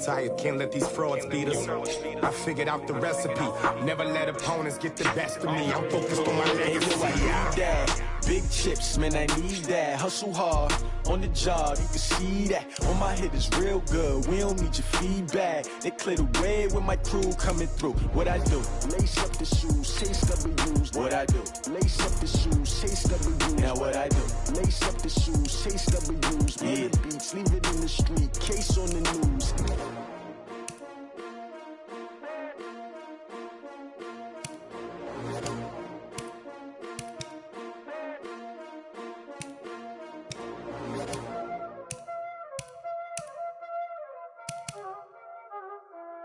tired, can't let these frauds beat us. I figured out the recipe, never let opponents get the best of me. I'm focused on my legacy. Big chips, man, I need that. Hustle hard on the job, you can see that. On my head is real good, we don't need your feedback. They clear the way with my crew coming through. What I do? Lace up the shoes, chase W's. What I do? Lace up the shoes, chase W's. Now what I do? Lace up the shoes, chase W's. Yeah. The beats, leave it in the street, case on the news.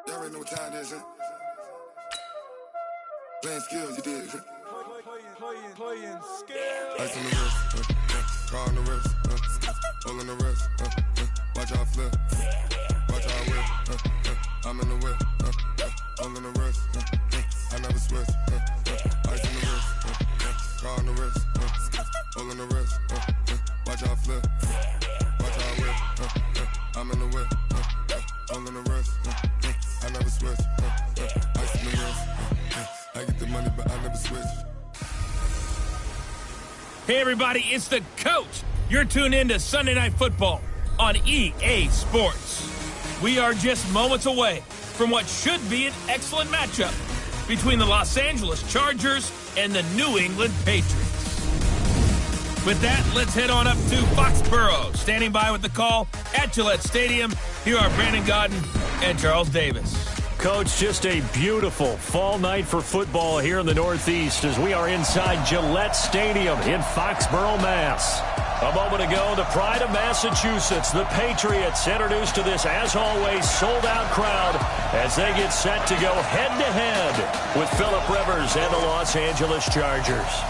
Y'all already know what time it is, huh? Playing skills, you did. Playing skills. Ice on the wrist, car on the wrist, hole in the wrist, watch how I flip, watch how I whip, I'm in the whip, hole in the wrist, I never switch, ice on the wrist, car on the wrist, hole in the wrist, watch how I flip, watch how I whip, I'm in the whip, hole in the wrist, I never switch, ice on the wrist, I get the money but I never switch. Hey everybody, it's the coach. You're tuned in to Sunday Night Football on EA Sports. We are just moments away from what should be an excellent matchup between the Los Angeles Chargers and the New England Patriots. With that, let's head on up to Foxborough. Standing by with the call at Gillette Stadium, here are Brandon Godden and Charles Davis. Coach, just a beautiful fall night for football here in the Northeast as we are inside Gillette Stadium in Foxborough, Mass. A moment ago, the pride of Massachusetts, the Patriots, introduced to this, as always, sold-out crowd as they get set to go head-to-head with Phillip Rivers and the Los Angeles Chargers.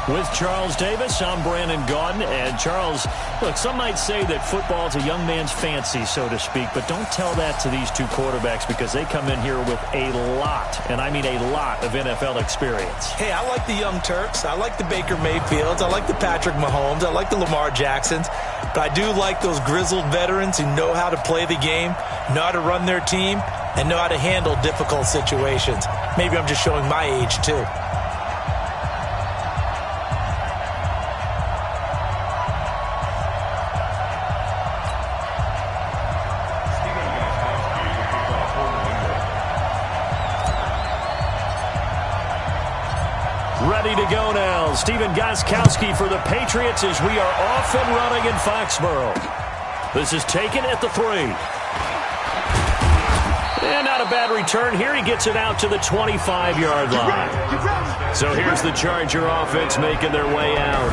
With Charles Davis, I'm Brandon Gaudin. And Charles, look, some might say that football is a young man's fancy, so to speak, but don't tell that to these two quarterbacks because they come in here with a lot, and I mean a lot, of NFL experience. Hey, I like the Young Turks. I like the Baker Mayfields. I like the Patrick Mahomes. I like the Lamar Jacksons. But I do like those grizzled veterans who know how to play the game, know how to run their team, and know how to handle difficult situations. Maybe I'm just showing my age, too. Ready to go now. Stephen Gostkowski for the Patriots as we are off and running in Foxborough. This is taken at the 3. And not a bad return here. He gets it out to the 25-yard line. So here's the Charger offense making their way out.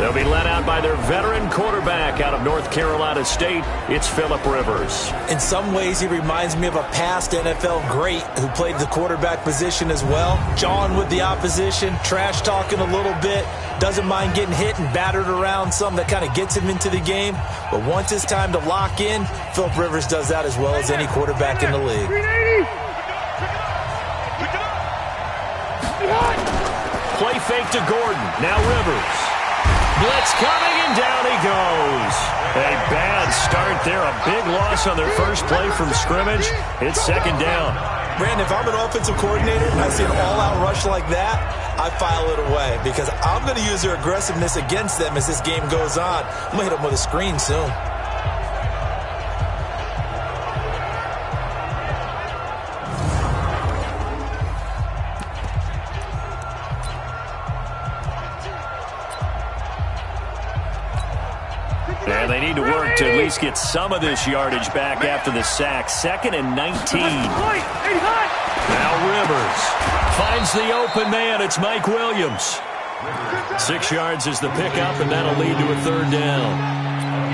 They'll be led out by their veteran quarterback out of North Carolina State. It's Phillip Rivers. In some ways, he reminds me of a past NFL great who played the quarterback position as well. Jawing with the opposition, trash talking a little bit, doesn't mind getting hit and battered around some that kind of gets him into the game. But once it's time to lock in, Phillip Rivers does that as well as any quarterback in the league. Play fake to Gordon. Now Rivers. Blitz coming, and down he goes. A bad start there. A big loss on their first play from scrimmage. It's second down. Brandon, if I'm an offensive coordinator and I see an all-out rush like that, I file it away because I'm going to use their aggressiveness against them as this game goes on. I'm going to hit them with a screen soon. And they need to work to at least get some of this yardage back after the sack. 2nd and 19. Now Rivers finds the open man. It's Mike Williams. 6 yards is the pickup, and that'll lead to a 3rd down.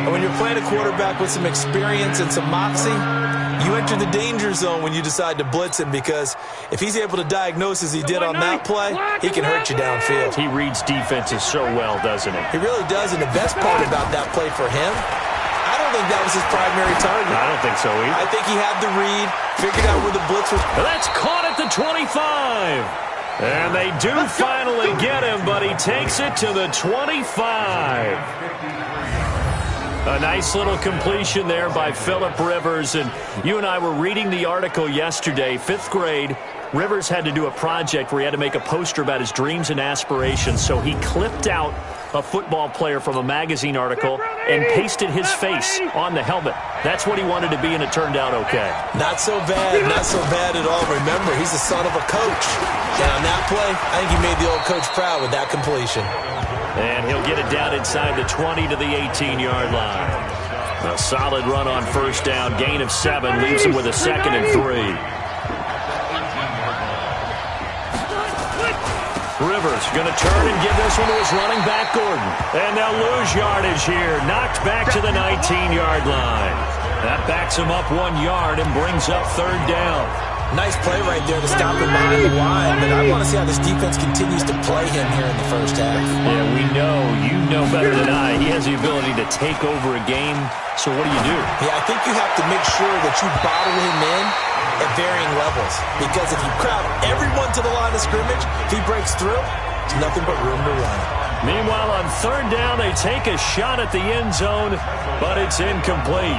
And when you're playing a quarterback with some experience and some moxie, you enter the danger zone when you decide to blitz him because if he's able to diagnose as he did on that play, he can hurt you downfield. He reads defenses so well, doesn't he? He really does, and the best part about that play for him, I don't think that was his primary target. I don't think so either. I think he had the read, figured out where the blitz was. That's caught at the 25. And they do finally get him, but he takes it to the 25. A nice little completion there by Phillip Rivers. And you and I were reading the article yesterday, 5th grade. Rivers had to do a project where he had to make a poster about his dreams and aspirations. So he clipped out a football player from a magazine article and pasted his face on the helmet. That's what he wanted to be, and it turned out okay. Not so bad at all. Remember, he's the son of a coach. And on that play, I think he made the old coach proud with that completion. And he'll get it down inside the 20 to the 18-yard line. A solid run on first down. Gain of 7 leaves him with a 2nd and 3. Rivers going to turn and give this one to his running back, Gordon. And they'll lose yardage here. Knocked back to the 19-yard line. That backs him up 1 yard and brings up 3rd down. Nice play right there to stop him behind the line, but I want to see how this defense continues to play him here in the first half. Yeah, we know. You know better than I. He has the ability to take over a game, so what do you do? Yeah, I think you have to make sure that you bottle him in at varying levels, because if you crowd everyone to the line of scrimmage, if he breaks through, it's nothing but room to run. Meanwhile, on 3rd down, they take a shot at the end zone, but it's incomplete.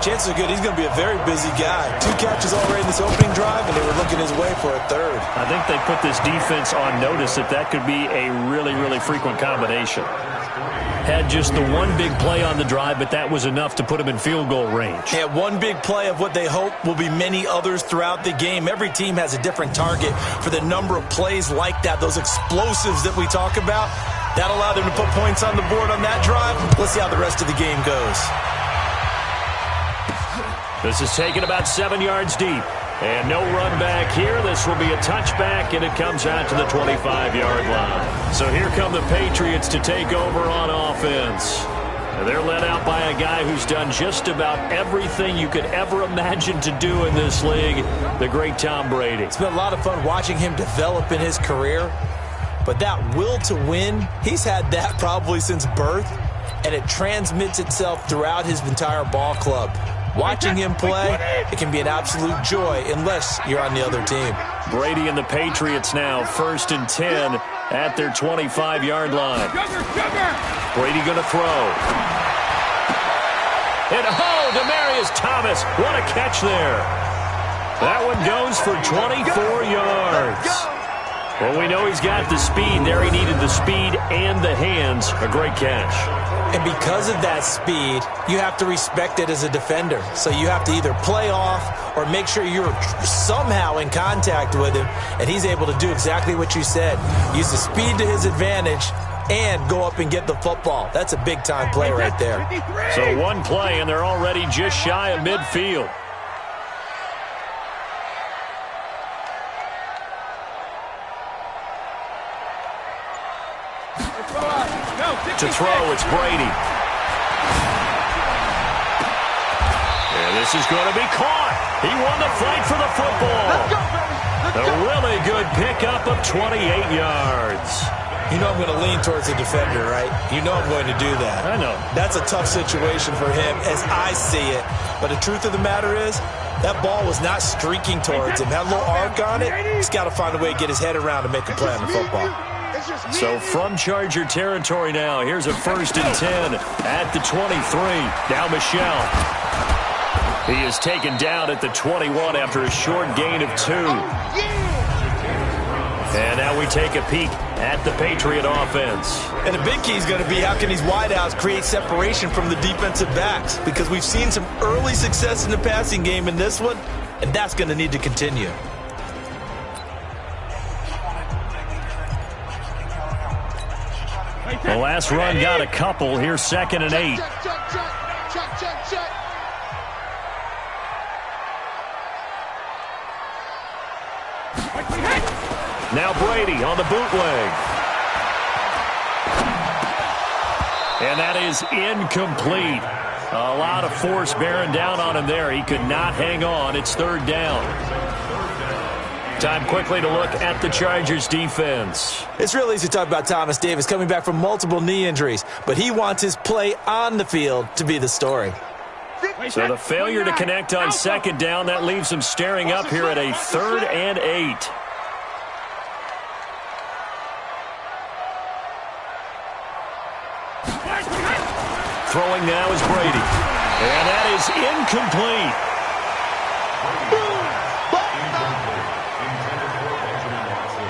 Chances are good he's going to be a very busy guy. 2 catches already in this opening drive, and they were looking his way for a 3rd. I think they put this defense on notice that could be a really, really frequent combination. Had just the one big play on the drive, but that was enough to put him in field goal range. Yeah, one big play of what they hope will be many others throughout the game. Every team has a different target for the number of plays like that, those explosives that we talk about. That allowed them to put points on the board on that drive. Let's see how the rest of the game goes. This is taken about 7 yards deep. And no run back here. This will be a touchback, and it comes out to the 25-yard line. So here come the Patriots to take over on offense. And they're led out by a guy who's done just about everything you could ever imagine to do in this league, the great Tom Brady. It's been a lot of fun watching him develop in his career. But that will to win, he's had that probably since birth, and it transmits itself throughout his entire ball club. Watching him play, it can be an absolute joy unless you're on the other team. Brady and the Patriots now 1st and 10 at their 25-yard line. Brady going to throw. And Demaryius Thomas, what a catch there. That one goes for 24 yards. Well, we know he's got the speed there. He needed the speed and the hands. A great catch. And because of that speed, you have to respect it as a defender. So you have to either play off or make sure you're somehow in contact with him, and he's able to do exactly what you said. Use the speed to his advantage and go up and get the football. That's a big-time play right there. So one play, and they're already just shy of midfield. To throw, it's Brady. And this is going to be caught. He won the fight for the football. A really good pickup of 28 yards. You know I'm going to lean towards the defender, right? You know I'm going to do that. I know. That's a tough situation for him as I see it. But the truth of the matter is, that ball was not streaking towards him. Had a little arc on it. He's got to find a way to get his head around and make a play on the football. So from Charger territory now, here's a 1st and 10 at the 23. Now Michel. He is taken down at the 21 after a short gain of 2. And now we take a peek at the Patriot offense. And the big key is going to be how can these wideouts create separation from the defensive backs, because we've seen some early success in the passing game in this one, and that's going to need to continue. The last run got a couple. Here's 2nd and 8. Now Brady on the bootleg. And that is incomplete. A lot of force bearing down on him there. He could not hang on. It's 3rd down. Time quickly to look at the Chargers defense. It's real easy to talk about Thomas Davis coming back from multiple knee injuries, but he wants his play on the field to be the story. So the failure to connect on 2nd down, that leaves him staring up here at a 3rd and 8. Throwing now is Brady. And that is incomplete.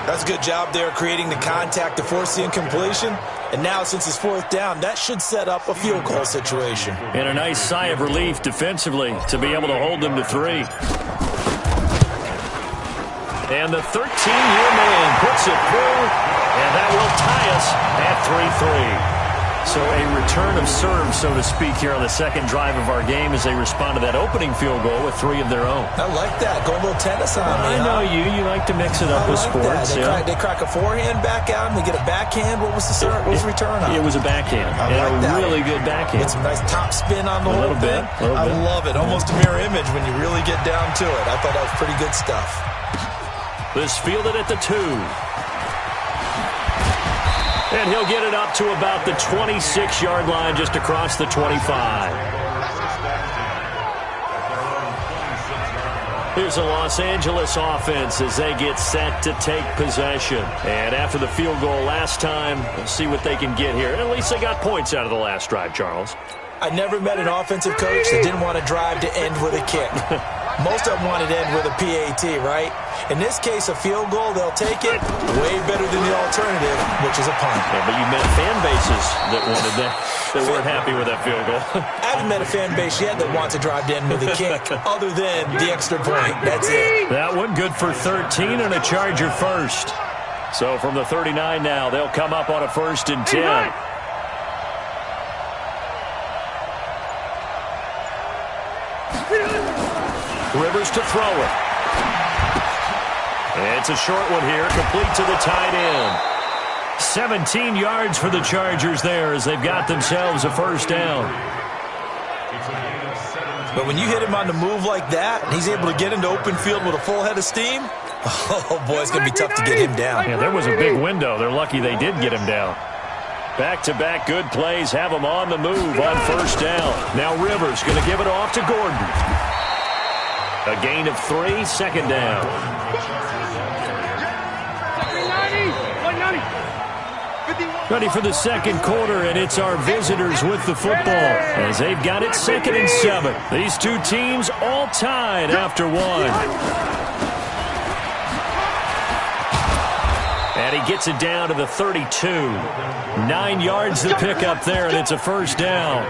That's a good job there creating the contact to force the incompletion. And now, since it's fourth down, that should set up a field goal situation. And a nice sigh of relief defensively to be able to hold them to 3. And the 13-year man puts it through, and that will tie us at 3-3. So a return of serve, so to speak, here on the second drive of our game as they respond to that opening field goal with 3 of their own. I like that. Go a little tennis on me. I know you. You like to mix it up with sports. They crack a forehand back out, and they get a backhand. What was the serve? What was the return on? It was a backhand. And a really good backhand. With some nice top spin on the whole thing. I love it. Almost a mirror image when you really get down to it. I thought that was pretty good stuff. This fielded at the 2. And he'll get it up to about the 26-yard line just across the 25. Here's a Los Angeles offense as they get set to take possession. And after the field goal last time, we'll see what they can get here. At least they got points out of the last drive, Charles. I never met an offensive coach that didn't want to drive to end with a kick. Most of them wanted to end with a PAT, right? In this case, a field goal, they'll take it way better than the alternative, which is a punt. Yeah, but you met fan bases that wanted that weren't happy with that field goal. I haven't met a fan base yet that wants to drive to end with a kick other than the extra point. That's it. That one good for 13 and a Charger first. So from the 39 now, they'll come up on a 1st and 10. Rivers to throw it. It's a short one here, complete to the tight end. 17 yards for the Chargers there as they've got themselves a 1st down. But when you hit him on the move like that, and he's able to get into open field with a full head of steam, oh boy, it's going to be tough to get him down. Yeah, there was a big window. They're lucky they did get him down. Back-to-back good plays have him on the move on 1st down. Now Rivers going to give it off to Gordon. A gain of 3, 2nd down. Ready for the second quarter, and it's our visitors with the football as they've got it 2nd and 7. These two teams all tied after 1. And he gets it down to the 32. 9 yards to pick up there, and it's a 1st down.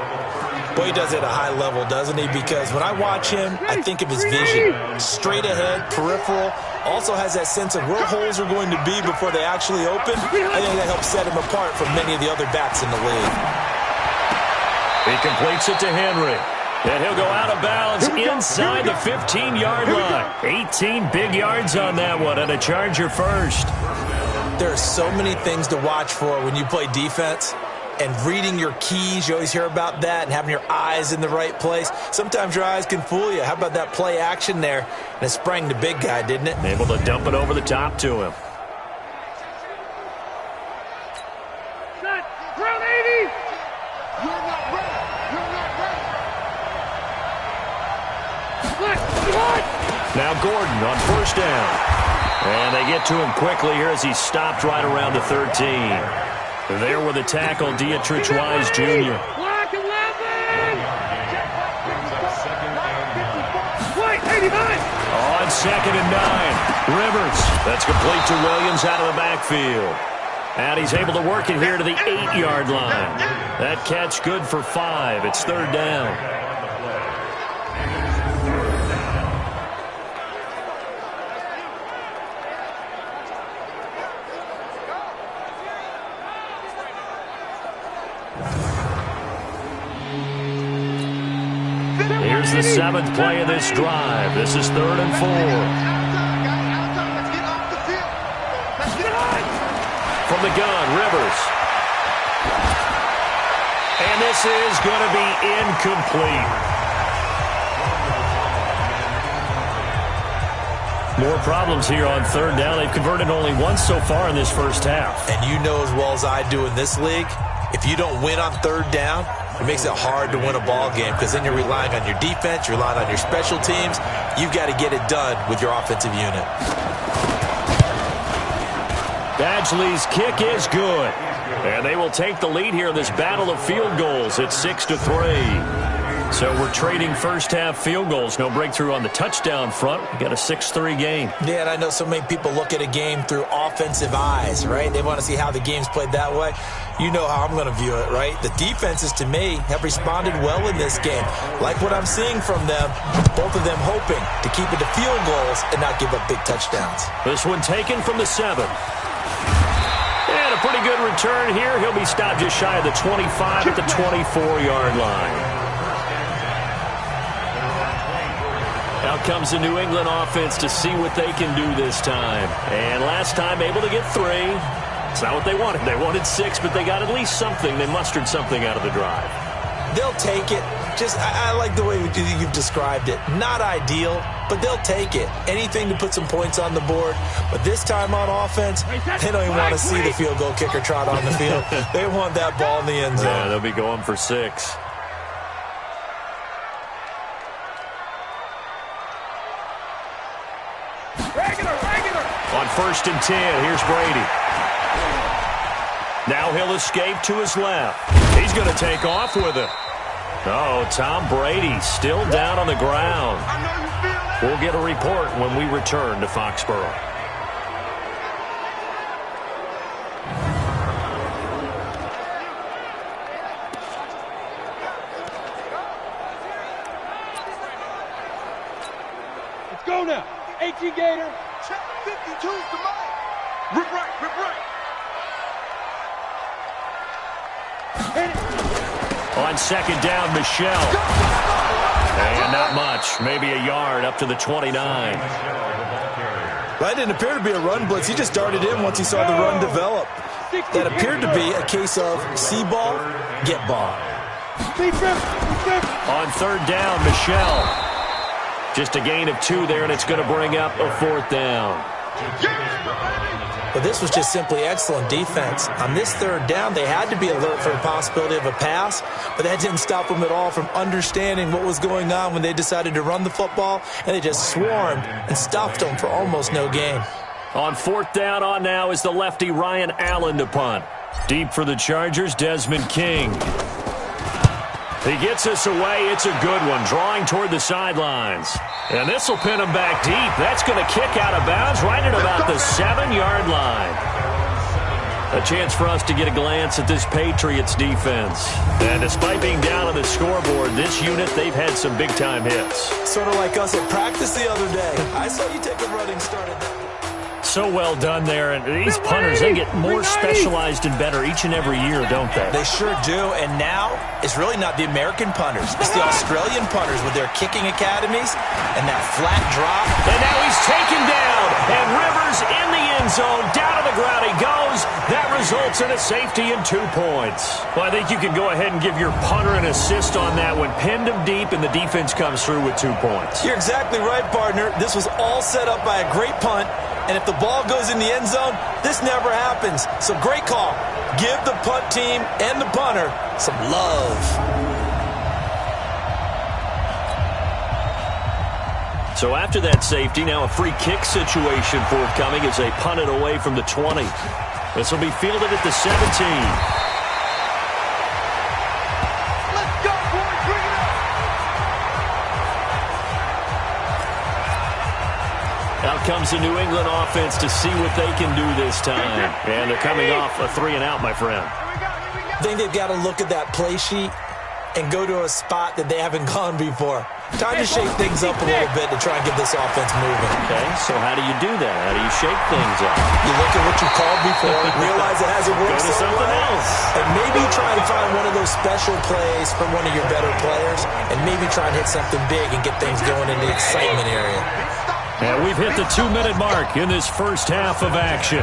Boy, he does it at a high level, doesn't he? Because when I watch him, I think of his vision. Straight ahead, peripheral. Also has that sense of where holes are going to be before they actually open. I think that helps set him apart from many of the other backs in the league. He completes it to Henry. And he'll go out of bounds inside the 15-yard line. 18 big yards on that one, and a Charger first. There are so many things to watch for when you play defense. And reading your keys, you always hear about that, and having your eyes in the right place. Sometimes your eyes can fool you. How about that play action there? And it sprang the big guy, didn't it? Able to dump it over the top to him. Set. Round 80. You're not ready. You're not ready. Now Gordon on 1st down. And they get to him quickly here as he stopped right around the 13. There with a tackle, Dietrich Wise Jr. Block 11. Wait, 89. On 2nd and 9. Rivers. That's complete to Williams out of the backfield. And he's able to work it here to the 8-yard line. That catch good for 5. It's 3rd down. Here's the 7th play of this drive. This is 3rd and 4. From the gun, Rivers. And this is going to be incomplete. More problems here on 3rd down. They've converted only once so far in this first half. And you know as well as I do in this league, if you don't win on 3rd down, it makes it hard to win a ball game because then you're relying on your defense, you're relying on your special teams. You've got to get it done with your offensive unit. Badgley's kick is good. And they will take the lead here in this battle of field goals at 6-3. So we're trading first-half field goals. No breakthrough on the touchdown front. We got a 6-3 game. Yeah, and I know so many people look at a game through offensive eyes, right? They want to see how the game's played that way. You know how I'm going to view it, right? The defenses, to me, have responded well in this game. Like what I'm seeing from them, both of them hoping to keep it to field goals and not give up big touchdowns. This one taken from the 7. And a pretty good return here. He'll be stopped just shy of the 25 at the 24-yard line. Out comes the New England offense to see what they can do this time. And last time able to get 3. It's not what they wanted. They wanted 6, but they got at least something. They mustered something out of the drive. They'll take it. I like the way you've described it. Not ideal, but they'll take it. Anything to put some points on the board. But this time on offense, they don't even want to see the field goal kicker trot on the field. They want that ball in the end zone. Yeah, they'll be going for 6. On 1st and 10, here's Brady. Now he'll escape to his left. He's going to take off with it. Oh, Tom Brady still down on the ground. We'll get a report when we return to Foxborough. Let's go now. 18 Gator. Check 52 to Mike. Rip right, rip right. On 2nd down, Michelle. And not much. Maybe a yard up to the 29. That didn't appear to be a run blitz. He just darted in once he saw the run develop. That appeared to be a case of see ball, get ball. On 3rd down, Michelle. Just a gain of 2 there, and it's going to bring up a 4th down. But this was just simply excellent defense. On this 3rd down, they had to be alert for the possibility of a pass, but that didn't stop them at all from understanding what was going on when they decided to run the football, and they just swarmed and stuffed them for almost no gain. On 4th down on now is the lefty Ryan Allen to punt. Deep for the Chargers, Desmond King. He gets us away. It's a good one, drawing toward the sidelines. And this will pin him back deep. That's going to kick out of bounds right at about the 7-yard line. A chance for us to get a glance at this Patriots defense. And despite being down on the scoreboard, this unit, they've had some big-time hits. Sort of like us at practice the other day. I saw you take a running start at that. So well done there. And these punters, they get more specialized and better each and every year, don't they? They sure do. And now it's really not the American punters. It's the Australian punters with their kicking academies and that flat drop. And now he's taken down. And Rivers in the end zone. Down to the ground he goes. That results in a safety and 2 points. Well, I think you can go ahead and give your punter an assist on that one. Pinned him deep, and the defense comes through with 2 points. You're exactly right, partner. This was all set up by a great punt. And if the ball goes in the end zone, this never happens. So great call. Give the punt team and the punter some love. So after that safety, now a free kick situation forthcoming as they punt it away from the 20. This will be fielded at the 17. Out comes the New England offense to see what they can do this time. And they're coming off a 3-and-out, my friend. I think they've got to look at that play sheet and go to a spot that they haven't gone before. Time to shake things up a little bit to try and get this offense moving. Okay, so how do you do that? How do you shake things up? You look at what you called before, realize it hasn't worked Go to something else. And maybe try to find one of those special plays from one of your better players, and maybe try and hit something big and get things going in the excitement area. And we've hit the 2-minute mark in this first half of action.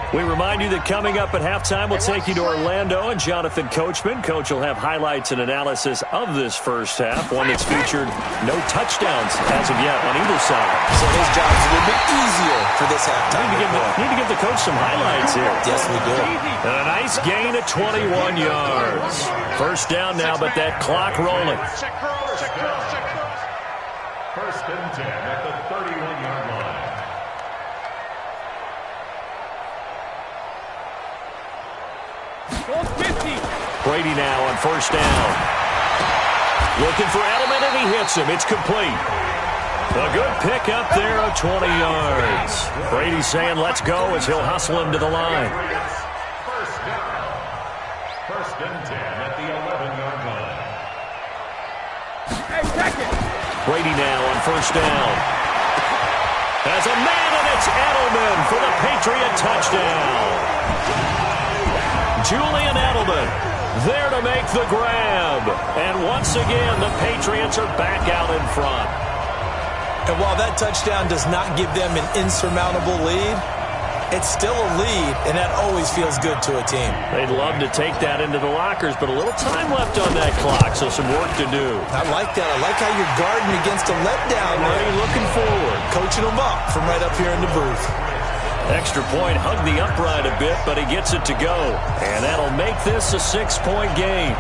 We remind you that coming up at halftime, we'll take you to Orlando and Jonathan Coachman. Coach will have highlights and analysis of this first half, one that's featured no touchdowns as of yet on either side. So his job's a little bit easier for this halftime. Need to give the coach some highlights here. Yes, we do. And a nice gain of 21 yards. First down now, but that clock rolling. First and 10 at the 31-yard line. Brady now on first down. Looking for Edelman, and he hits him. It's complete. A good pick up there of 20 yards. Brady saying let's go as he'll hustle him to the line. First down. First and 10 at the 11-yard line. Hey, check it. Brady now on first down. Has a man, and it's Edelman for the Patriot touchdown. Julian Edelman there to make the grab. And once again, the Patriots are back out in front. And while that touchdown does not give them an insurmountable lead, it's still a lead, and that always feels good to a team. They'd love to take that into the lockers, but a little time left on that clock, so some work to do. I like that. I like how you're guarding against a letdown. Already looking forward. Coaching them up from right up here in the booth. Extra point, hugged the upright a bit, but he gets it to go. And that'll make this a 6-point game.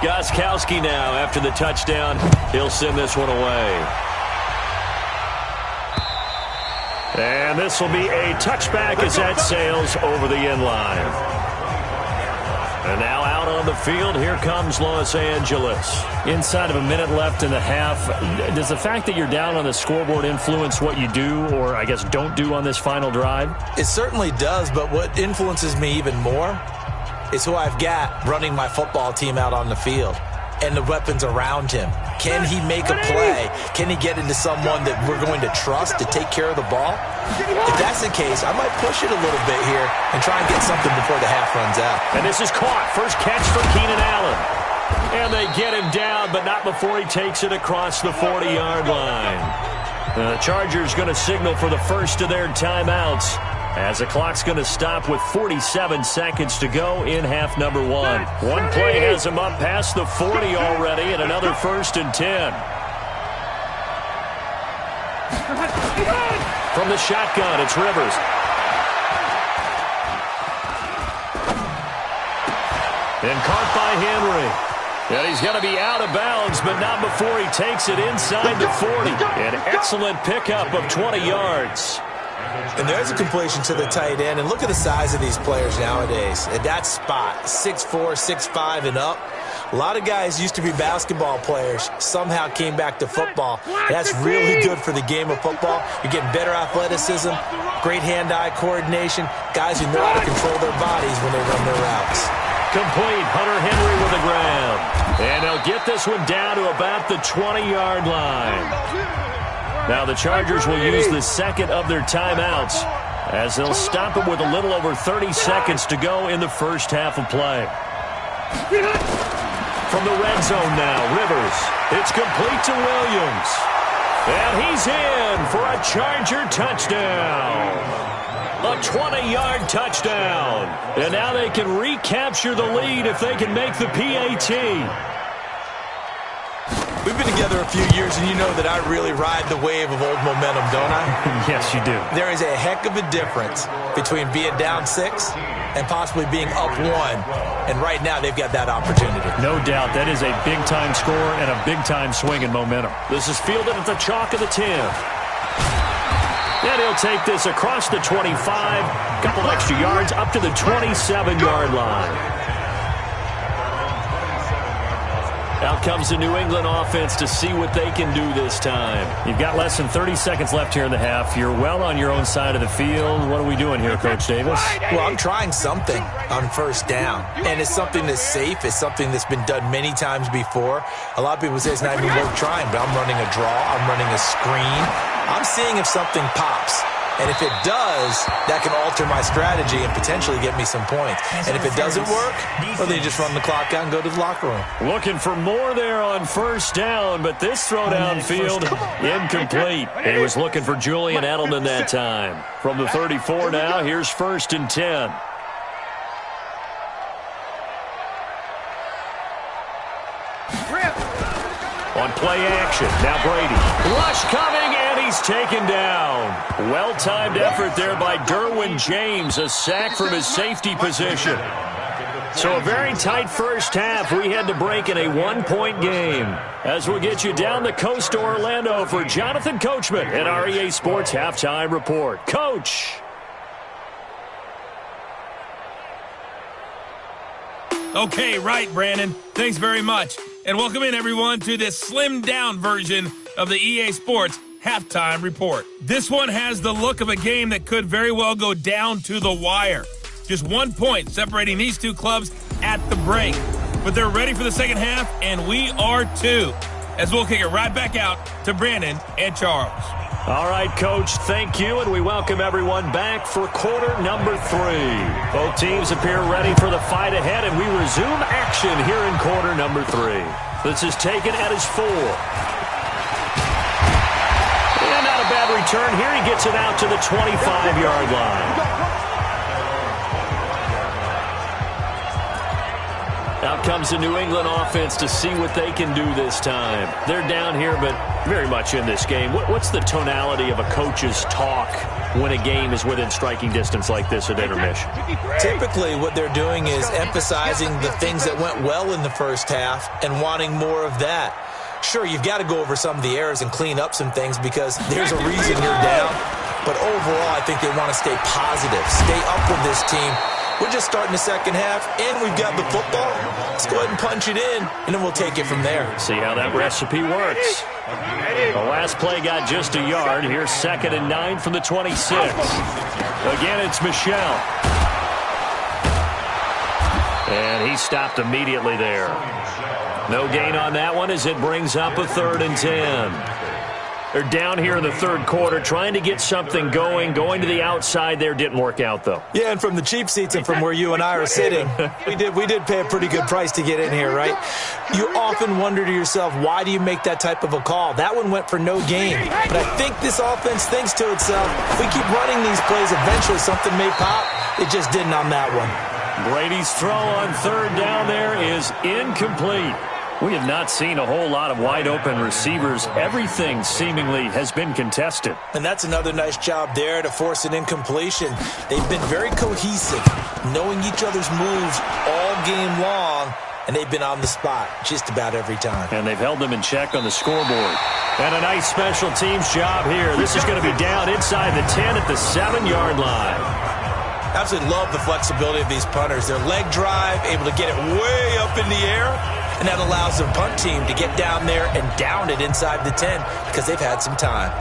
Gostkowski now after the touchdown. He'll send this one away. And this will be a touchback as that sails over the end line. And now out on the field, here comes Los Angeles. Inside of a minute left in the half, does the fact that you're down on the scoreboard influence what you do, or I guess don't do on this final drive? It certainly does, but what influences me even more is who I've got running my football team out on the field and the weapons around him. Can he make a play? Can he get into someone that we're going to trust to take care of the ball? If that's the case, I might push it a little bit here and try and get something before the half runs out. And this is caught. First catch for Keenan Allen. And they get him down, but not before he takes it across the 40-yard line. The Chargers going to signal for the first of their timeouts, as the clock's going to stop with 47 seconds to go in half number one. One play has him up past the 40 already, and another first and 10. From the shotgun, it's Rivers. And caught by Henry. And he's going to be out of bounds, but not before he takes it inside the 40. An excellent pickup of 20 yards. And there's a completion to the tight end. And look at the size of these players nowadays. At that spot, 6'4", 6'5", and up. A lot of guys used to be basketball players, somehow came back to football. That's really good for the game of football. You're getting better athleticism, great hand-eye coordination, guys who know how to control their bodies when they run their routes. Complete. Hunter Henry with the grab. And they'll get this one down to about the 20-yard line. Now the Chargers will use the second of their timeouts as they'll stop it with a little over 30 seconds to go in the first half of play. From the red zone now, Rivers. It's complete to Williams. And he's in for a Charger touchdown. A 20-yard touchdown. And now they can recapture the lead if they can make the PAT. We've been together a few years, and you know that I really ride the wave of old momentum, don't I? Yes, you do. There is a heck of a difference between being down 6 and possibly being up 1. And right now, they've got that opportunity. No doubt. That is a big-time score and a big-time swing in momentum. This is fielded at the chalk of the 10. And he'll take this across the 25. Couple extra yards up to the 27-yard line. Out comes the New England offense to see what they can do this time. You've got less than 30 seconds left here in the half. You're well on your own side of the field. What are we doing here, Coach Davis? Well, I'm trying something on first down. And it's something that's safe. It's something that's been done many times before. A lot of people say it's not even worth trying, but I'm running a draw. I'm running a screen. I'm seeing if something pops. And if it does, that can alter my strategy and potentially get me some points. And if it doesn't work, well, then you just run the clock out and go to the locker room. Looking for more there on first down, but this throw downfield, incomplete. He was looking for Julian Edelman that time. From the 34 now, here's first and 10. on play action. Now Brady. Rush coming, and he's taken down. Well-timed effort there by Derwin James. A sack from his safety position. So a very tight first half. We had to break in a one-point game. As we'll get you down the coast to Orlando for Jonathan Coachman at our EA Sports Halftime Report. Coach. Okay, right, Brandon. Thanks very much. And welcome in, everyone, to this slimmed-down version of the EA Sports Halftime Report. This one has the look of a game that could very well go down to the wire. Just 1 point separating these two clubs at the break. But they're ready for the second half, and we are too. As we'll kick it right back out to Brandon and Charles. All right, Coach, thank you, and we welcome everyone back for quarter number 3. Both teams appear ready for the fight ahead, and we resume action here in quarter number 3. This is taken at his 4. And not a bad return here. He gets it out to the 25-yard line. Out comes the New England offense to see what they can do this time. They're down here, but very much in this game. What's the tonality of a coach's talk when a game is within striking distance like this at intermission? Typically, what they're doing is emphasizing the things that went well in the first half and wanting more of that. Sure, you've got to go over some of the errors and clean up some things because there's a reason you're down. But overall, I think they want to stay positive, stay up with this team. We're just starting the second half, and we've got the football. Let's go ahead and punch it in, and then we'll take it from there. See how that recipe works. The last play got just a yard. Here's 2nd and 9 from the 26. Again, it's Michel. And he stopped immediately there. No gain on that one as it brings up a 3rd and 10. They're down here in the third quarter trying to get something going to the outside there. Didn't work out, though. Yeah, and from the cheap seats and from where you and I are sitting, we did pay a pretty good price to get in here, right? You often wonder to yourself, why do you make that type of a call? That one went for no gain. But I think this offense thinks to itself, if we keep running these plays, eventually something may pop. It just didn't on that one. Brady's throw on 3rd down there is incomplete. We have not seen a whole lot of wide-open receivers. Everything seemingly has been contested. And that's another nice job there to force an incompletion. They've been very cohesive, knowing each other's moves all game long, and they've been on the spot just about every time. And they've held them in check on the scoreboard. And a nice special teams job here. This is going to be down inside the 10 at the 7-yard line. Absolutely love the flexibility of these punters. Their leg drive, able to get it way up in the air. And that allows the punt team to get down there and down it inside the 10 because they've had some time.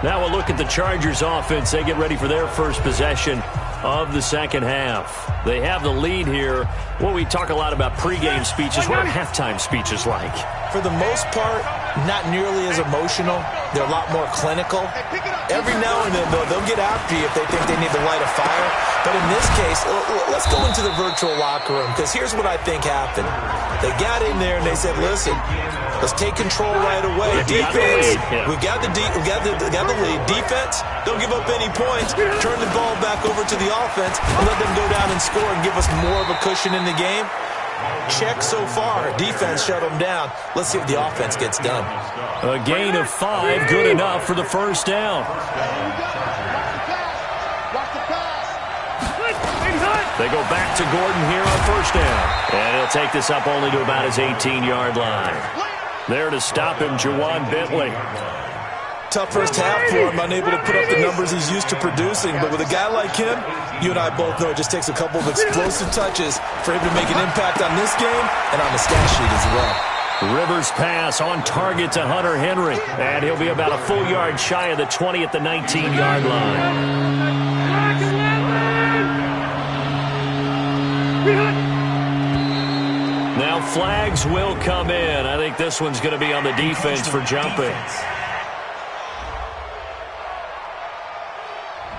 Now we'll look at the Chargers offense. They get ready for their first possession of the second half. They have the lead here. Well, we talk a lot about pregame speeches. What are halftime speeches like? For the most part, not nearly as emotional. They're a lot more clinical. Every now and then, though, they'll get after you if they think they need to light a fire. But in this case, let's go into the virtual locker room because here's what I think happened. They got in there and they said, listen, let's take control right away. Defense, we got the lead. Defense, don't give up any points. Turn the ball back over to the offense and let them go down and score and give us more of a cushion in the game. Check so far. Defense shut them down. Let's see if the offense gets done. A gain of 5, good enough for the first down. They go back to Gordon here on first down. And he'll take this up only to about his 18-yard line. There to stop him, Juwan Bentley. Tough first half for him, unable to put up the numbers he's used to producing. But with a guy like him, you and I both know it just takes a couple of explosive touches for him to make an impact on this game and on the stat sheet as well. Rivers pass on target to Hunter Henry. And he'll be about a full yard shy of the 20 at the 19-yard line. Now flags will come in. I think this one's going to be on the defense for jumping.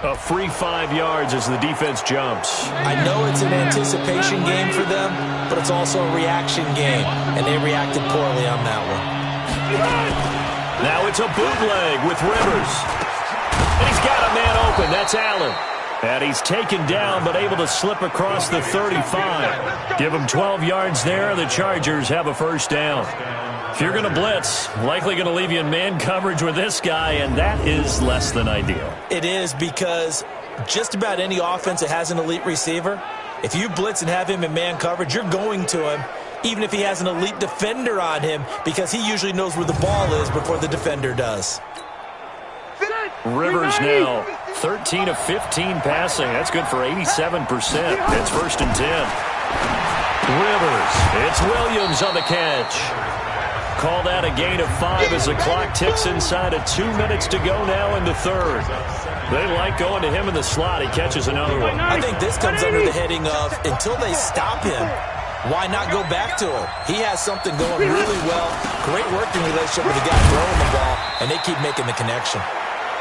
A free 5 yards as the defense jumps. I know it's an anticipation game for them, but it's also a reaction game, and they reacted poorly on that one. Now it's a bootleg with Rivers. And he's got a man open. That's Allen. And he's taken down, but able to slip across the 35. Give him 12 yards there. The Chargers have a first down. If you're going to blitz, likely going to leave you in man coverage with this guy, and that is less than ideal. It is, because just about any offense that has an elite receiver, if you blitz and have him in man coverage, you're going to him, even if he has an elite defender on him, because he usually knows where the ball is before the defender does. Rivers now 13 of 15 passing. That's good for 87%. It's 1st and 10. Rivers. It's Williams on the catch. Call that a gain of 5 as the clock ticks inside of 2 minutes to go now in the third. They like going to him in the slot. He catches another one. I think this comes under the heading of, until they stop him, why not go back to him? He has something going really well. Great working relationship with the guy throwing the ball, and they keep making the connection.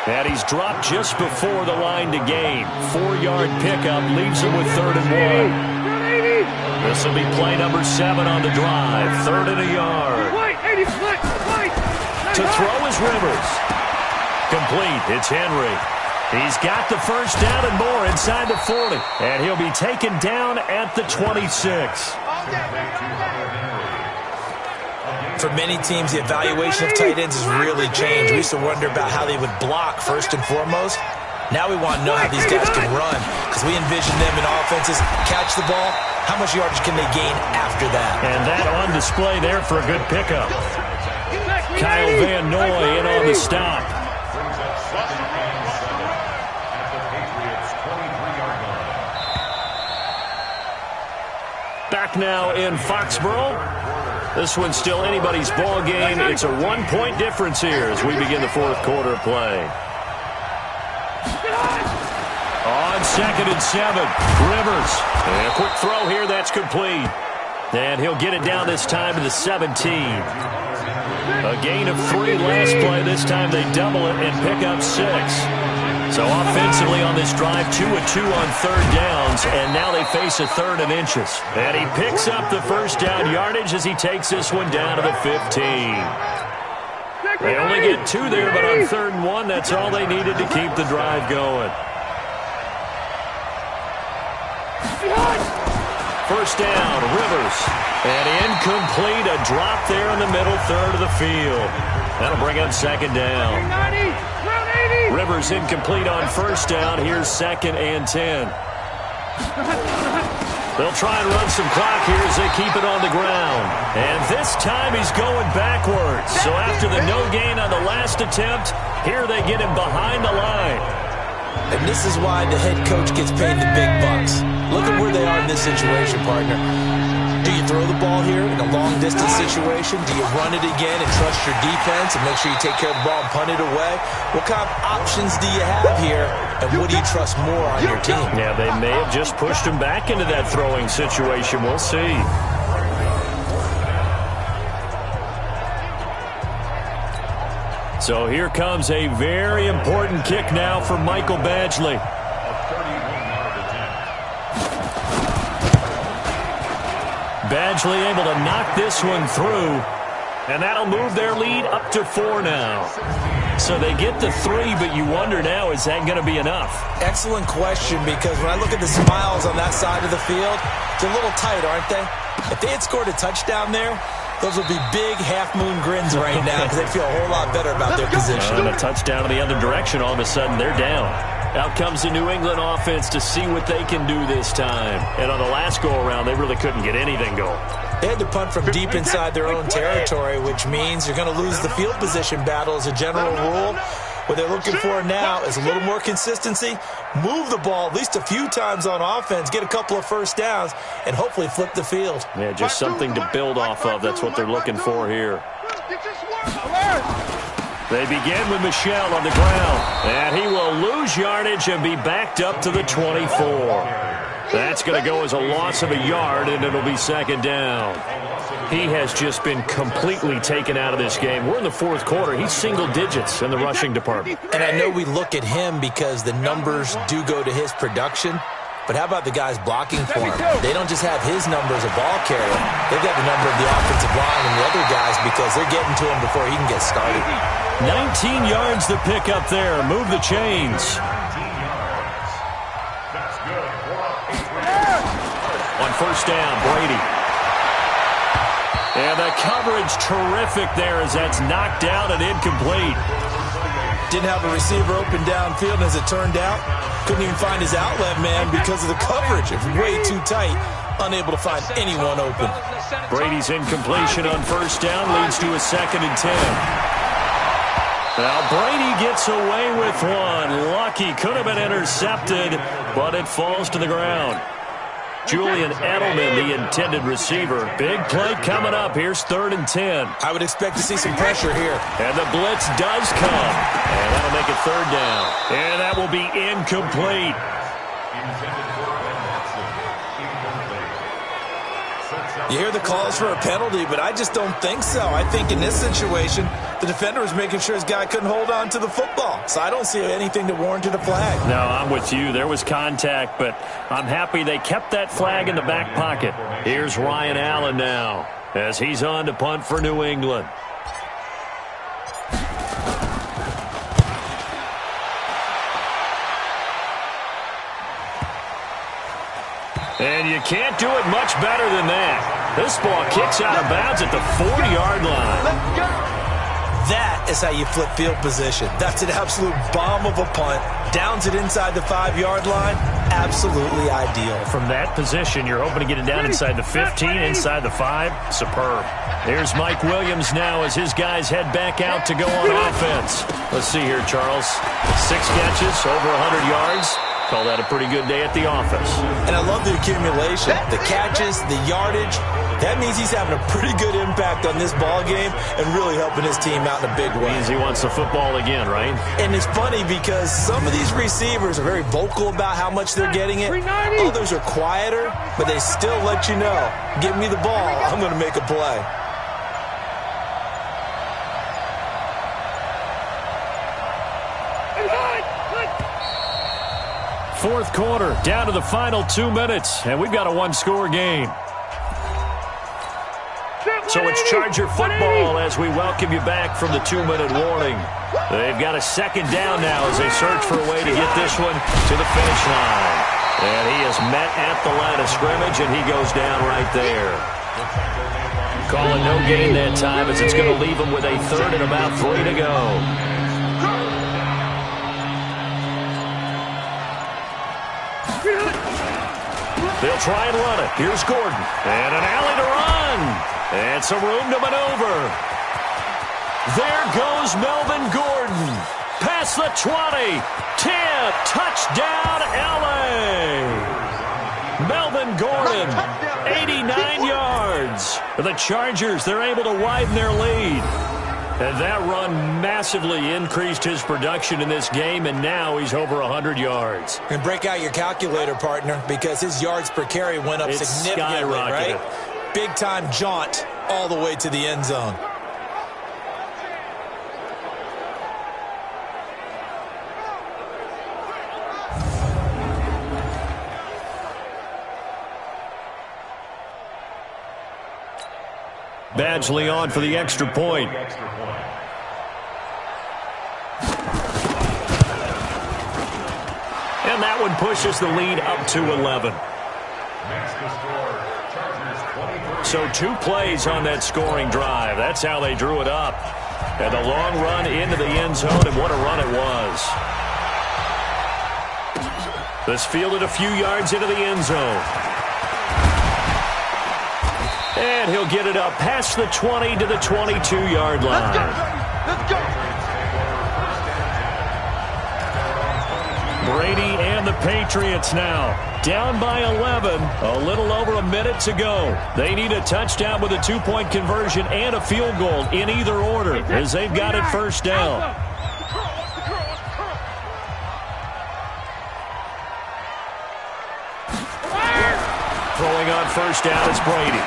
And he's dropped just before the line to gain. 4-yard pickup leaves him with 3rd and 1. This will be play number 7 on the drive. 3rd and a yard. To throw is Rivers. Complete. It's Henry. He's got the first down and more inside the 40. And he'll be taken down at the 26. For many teams, the evaluation of tight ends has really changed. We used to wonder about how they would block first and foremost. Now we want to know how these guys can run, because we envision them in offenses catch the ball. How much yardage can they gain after that? And that on display there for a good pickup. Kyle Van Noy in on the stop. Back now in Foxborough. This one's still anybody's ball game. It's a 1-point difference here as we begin the 4th quarter of play. On 2nd and 7, Rivers. And a quick throw here, that's complete. And he'll get it down this time to the 17. A gain of 3 last play. This time they double it and pick up 6. So offensively on this drive, 2 of 2 on 3rd downs, and now they face a 3rd and inches. And he picks up the first down yardage as he takes this one down to the 15. They only get 2 there, but on 3rd and 1, that's all they needed to keep the drive going. First down, Rivers. And incomplete, a drop there in the middle 3rd of the field. That'll bring up 2nd down. Rivers incomplete on 1st down. Here's 2nd and 10. They'll try and run some clock here as they keep it on the ground. And this time he's going backwards. So after the no gain on the last attempt, here they get him behind the line. And this is why the head coach gets paid the big bucks. Look at where they are in this situation, partner. Do you throw the ball here in a long-distance situation? Do you run it again and trust your defense and make sure you take care of the ball and punt it away? What kind of options do you have here, and what do you trust more on your team? Yeah, they may have just pushed him back into that throwing situation. We'll see. So here comes a very important kick now for Michael Badgley. Badgley able to knock this one through, and that'll move their lead up to 4 now. So they get the 3, but you wonder now, is that going to be enough? Excellent question, because when I look at the smiles on that side of the field, they're a little tight, aren't they? If they had scored a touchdown there, those would be big half-moon grins right now because they feel a whole lot better about their position. And a touchdown in the other direction, all of a sudden they're down. Out comes the New England offense to see what they can do this time. And on the last go-around, they really couldn't get anything going. They had to punt from deep inside their own territory, which means you're going to lose the field position battle as a general rule. What they're looking for now is a little more consistency, move the ball at least a few times on offense, get a couple of first downs, and hopefully flip the field. Yeah, just something to build off of. That's what they're looking for here. They begin with Michel on the ground, and he will lose yardage and be backed up to the 24. That's going to go as a loss of a yard, and it'll be 2nd down. He has just been completely taken out of this game. We're in the 4th quarter. He's single digits in the rushing department. And I know we look at him because the numbers do go to his production, but how about the guys blocking for him? They don't just have his number as a ball carrier. They've got the number of the offensive line and the other guys because they're getting to him before he can get started. 19 yards to pick up there. Move the chains. On 1st down, Brady. And the coverage terrific there as that's knocked down and incomplete. Didn't have a receiver open downfield, and as it turned out, couldn't even find his outlet man because of the coverage. It was way too tight, unable to find anyone open. Brady's incompletion on first down leads to a 2nd and 10. Now Brady gets away with one. Lucky, could have been intercepted, but it falls to the ground. Julian Edelman, the intended receiver. Big play coming up. Here's 3rd and 10. I would expect to see some pressure here. And the blitz does come. And that'll make it 3rd down. And that will be incomplete. You hear the calls for a penalty, but I just don't think so. I think in this situation, the defender was making sure his guy couldn't hold on to the football. So I don't see anything that warranted a flag. No, I'm with you. There was contact, but I'm happy they kept that flag in the back pocket. Here's Ryan Allen now as he's on to punt for New England. And you can't do it much better than that. This ball kicks out of bounds at the 40-yard line. That is how you flip field position. That's an absolute bomb of a punt. Downs it inside the 5-yard line. Absolutely ideal. From that position, you're hoping to get it down inside the 15, inside the 5. Superb. Here's Mike Williams now as his guys head back out to go on offense. Let's see here, Charles. 6 catches, over 100 yards. Call that a pretty good day at the office. And I love the accumulation, the catches, the yardage. That means he's having a pretty good impact on this ball game and really helping his team out in a big way. Means he wants the football again, right? And it's funny because some of these receivers are very vocal about how much they're getting it. Others are quieter, but they still let you know, give me the ball, I'm going to make a play. Fourth quarter, down to the final 2 minutes, and we've got a 1-score game. So it's Charger football as we welcome you back from the 2-minute warning. They've got a 2nd down now as they search for a way to get this one to the finish line. And he is met at the line of scrimmage, and he goes down right there. Call it no gain that time as it's going to leave him with a 3rd and about 3 to go. They'll try and run it. Here's Gordon. And an alley to run. And some room to maneuver. There goes Melvin Gordon. Past the 20. 10. Touchdown, L.A. Melvin Gordon, 89 yards. The Chargers, they're able to widen their lead. And that run massively increased his production in this game, and now he's over 100 yards. And break out your calculator, partner, because his yards per carry went up significantly, right? Big-time jaunt all the way to the end zone. Badgley on for the extra point. And that one pushes the lead up to 11. So 2 plays on that scoring drive. That's how they drew it up. And a long run into the end zone, and what a run it was. This fielded a few yards into the end zone. And he'll get it up past the 20 to the 22-yard line. Let's go. Brady and the Patriots now down by 11. A little over a minute to go. They need a touchdown with a 2-point conversion and a field goal in either order as they've got it first down. Throwing on first down is Brady.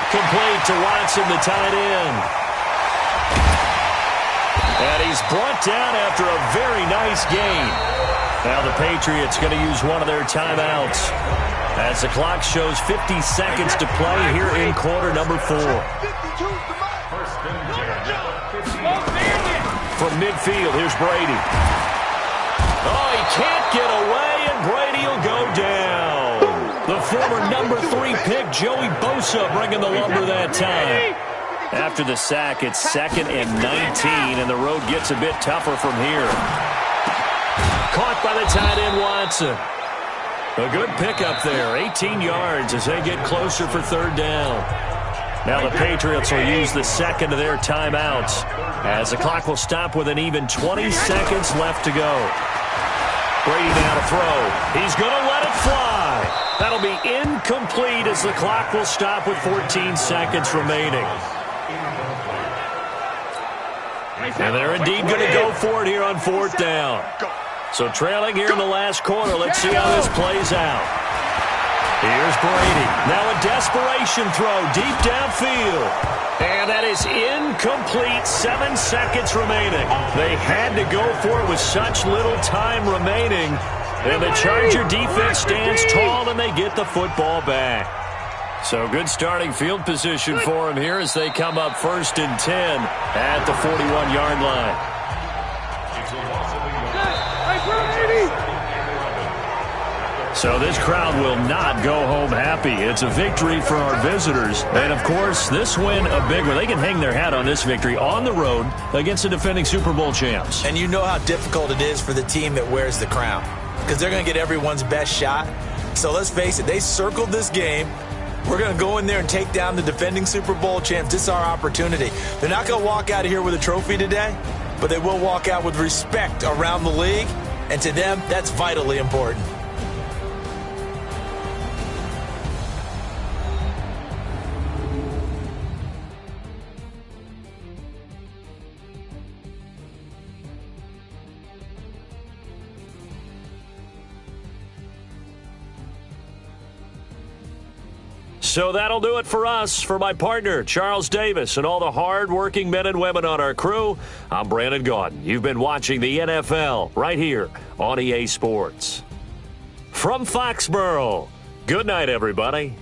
Complete to Watson, the tight end. And he's brought down after a very nice gain. Now the Patriots going to use one of their timeouts as the clock shows 50 seconds to play here in quarter number 4. From midfield, here's Brady. Oh, he can't get away, and Brady will go down. The former number 3 pick, Joey Bosa, bringing the lumber that time. After the sack, it's 2nd and 19, and the road gets a bit tougher from here. Caught by the tight end, Watson. A good pickup there, 18 yards as they get closer for 3rd down. Now the Patriots will use the second of their timeouts as the clock will stop with an even 20 seconds left to go. Brady now to throw. He's going to let it fly. That'll be incomplete as the clock will stop with 14 seconds remaining. And they're indeed going to go for it here on 4th down. So trailing here in the last quarter. Let's see how this plays out. Here's Brady. Now a desperation throw deep downfield. And that is incomplete. 7 seconds remaining. They had to go for it with such little time remaining. And the Charger defense stands tall and they get the football back. So good starting field position for them here as they come up 1st and 10 at the 41-yard line. So this crowd will not go home happy. It's a victory for our visitors. And, of course, this win a big one. They can hang their hat on this victory on the road against the defending Super Bowl champs. And you know how difficult it is for the team that wears the crown because they're going to get everyone's best shot. So let's face it, they circled this game. We're going to go in there and take down the defending Super Bowl champs. This is our opportunity. They're not going to walk out of here with a trophy today, but they will walk out with respect around the league. And to them, that's vitally important. So that'll do it for us. For my partner, Charles Davis, and all the hard-working men and women on our crew, I'm Brandon Gaudin. You've been watching the NFL right here on EA Sports. From Foxborough, good night, everybody.